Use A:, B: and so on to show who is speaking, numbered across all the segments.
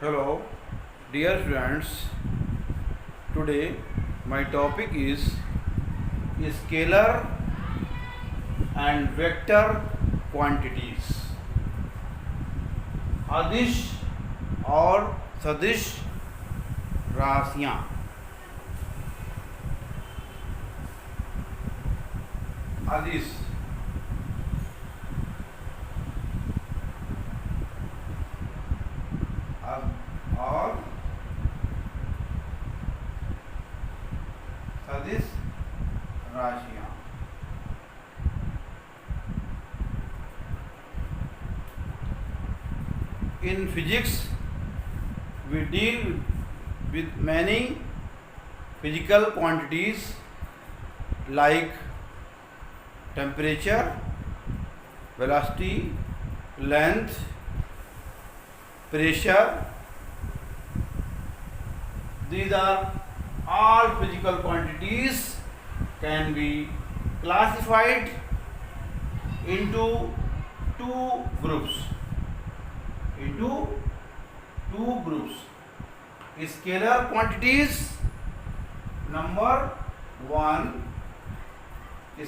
A: Hello, dear friends. Today my topic is scalar and vector quantities. अदिश और सदिश राशियाँ. अदिश और सदिश राशियाँ. In physics, we deal with many physical quantities like temperature, velocity, length, pressure. These are all physical quantities can be classified into two groups. Scalar quantities, number one,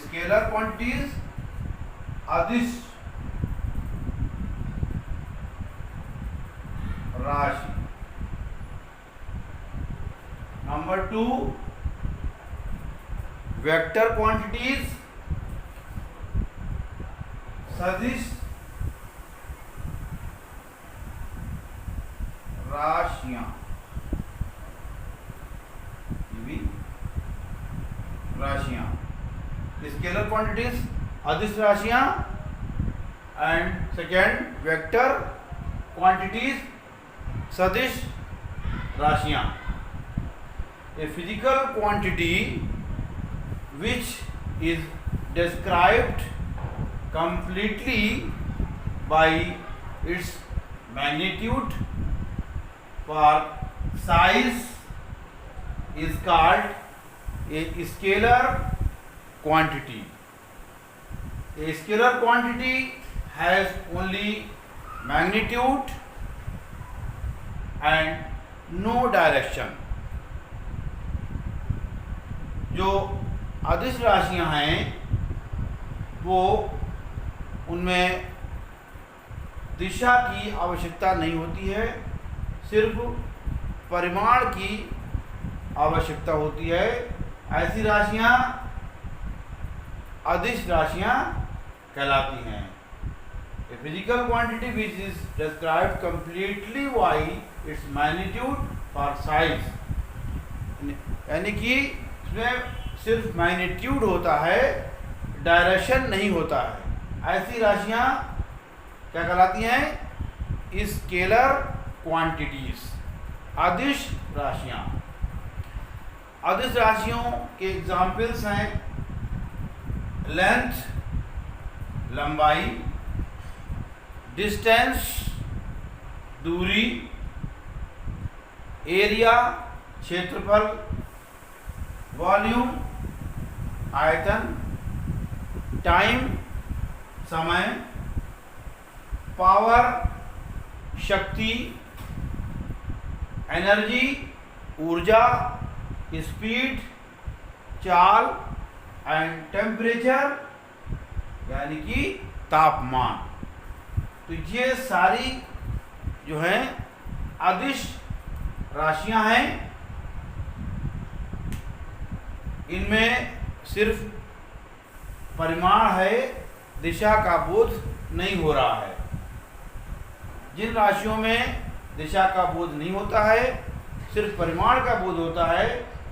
A: scalar quantities अदिश राशि. Number two, vector quantities सदिश राशियां. राशियां scalar quantities अदिश राशियां and second vector quantities सदिश राशियां. A physical quantity which is described completely by its magnitude for size is called a scalar quantity. A scalar quantity has only magnitude and no direction. जो अदिश राशियां हैं वो उनमें दिशा की आवश्यकता नहीं होती है, सिर्फ परिमाण की आवश्यकता होती है. ऐसी राशियां अदिश राशियां कहलाती हैं. A physical quantity which is described completely by its magnitude for size, यानी कि इसमें सिर्फ मैग्नीट्यूड होता है, डायरेक्शन नहीं होता है. ऐसी राशियां क्या कहलाती हैं? स्केलर क्वांटिटीज, अदिश राशियां. अदिश राशियों के एग्जाम्पल्स हैं लेंथ लंबाई, डिस्टेंस दूरी, एरिया क्षेत्रफल, वॉल्यूम आयतन, टाइम समय, पावर शक्ति, एनर्जी ऊर्जा, स्पीड चाल एंड टेम्परेचर यानी कि तापमान. तो ये सारी जो हैं अदिश राशियां हैं. इनमें सिर्फ परिमाण है, दिशा का बोध नहीं हो रहा है. जिन राशियों में दिशा का बोध नहीं होता है, सिर्फ परिमाण का बोध होता है,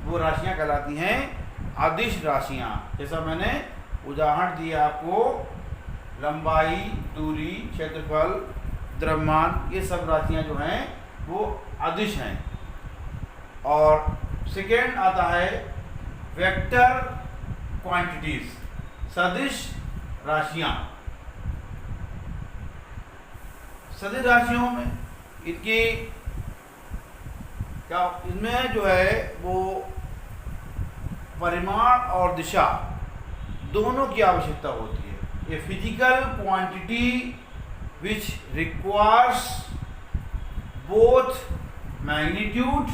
A: वो राशियां कहलाती हैं अदिश राशियां. जैसा मैंने उदाहरण दिया आपको, लंबाई, दूरी, क्षेत्रफल, द्रव्यमान, ये सब राशियां जो हैं वो अदिश हैं. और सेकेंड आता है वेक्टर क्वांटिटीज, सदिश राशियां. सदिश राशियों में इनकी क्या, इनमें जो है वो परिमाण और दिशा दोनों की आवश्यकता होती है. A physical quantity which requires both magnitude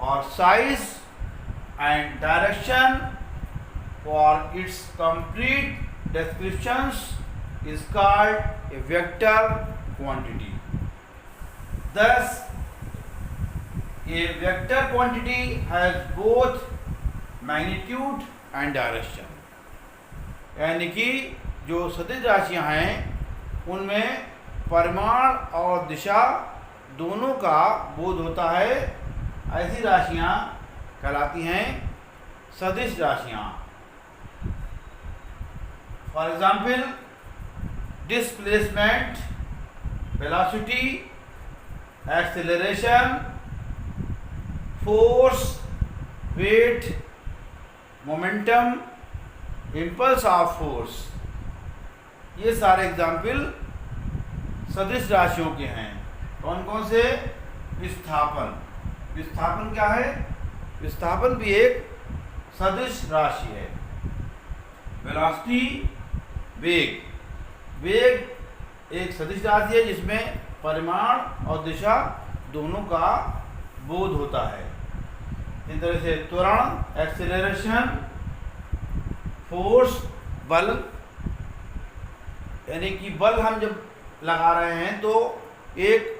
A: or size and direction for its complete descriptions is called a vector quantity. Thus, a vector quantity has both magnitude and direction. यानी कि जो सदिश राशियां हैं उनमें परिमाण और दिशा दोनों का बोध होता है। ऐसी राशियां कहलाती हैं सदिश राशियां। For example, displacement, velocity, acceleration, force, weight, momentum, impulse of force, ये सारे एग्जाम्पल सदिश राशियों के हैं। कौन कौन से? विस्थापन। विस्थापन क्या है? विस्थापन भी एक सदिश राशि है। वेलोसिटी, वेग। वेग एक सदिश राशि है जिसमें परिमाण और दिशा दोनों का बोध होता है। इस तरह से त्वरण, एक्सेलरेशन, फोर्स, बल, यानी कि बल हम जब लगा रहे हैं तो एक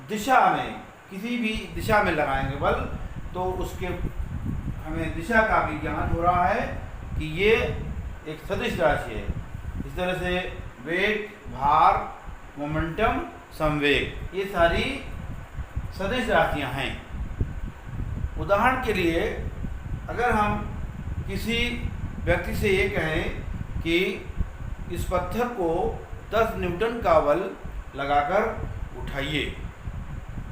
A: दिशा में, किसी भी दिशा में लगाएंगे बल, तो उसके हमें दिशा का भी ज्ञान हो रहा है कि ये एक सदिश राशि है। इस तरह से वेग, भार, मोमेंटम, संवेग, ये सारी सदिश राशियां हैं। उदाहरण के लिए अगर हम किसी व्यक्ति से ये कहें कि इस पत्थर को 10 न्यूटन का बल लगाकर उठाइए,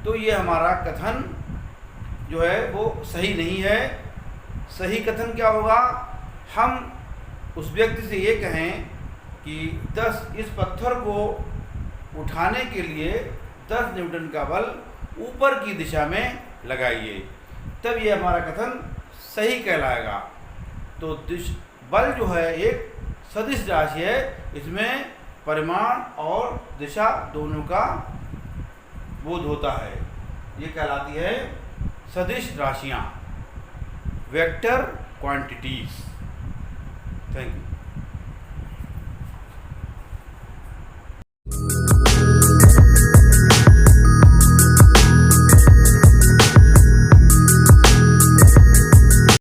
A: तो ये हमारा कथन जो है वो सही नहीं है। सही कथन क्या होगा? हम उस व्यक्ति से ये कहें कि इस पत्थर को उठाने के लिए 10 न्यूटन का बल ऊपर की दिशा में लगाइए, तब ये हमारा कथन सही कहलाएगा। तो बल जो है एक सदिश राशि है, इसमें परिमाण और दिशा दोनों का बोध होता है। ये कहलाती है सदिश राशियाँ, वेक्टर क्वांटिटीज। Thank you.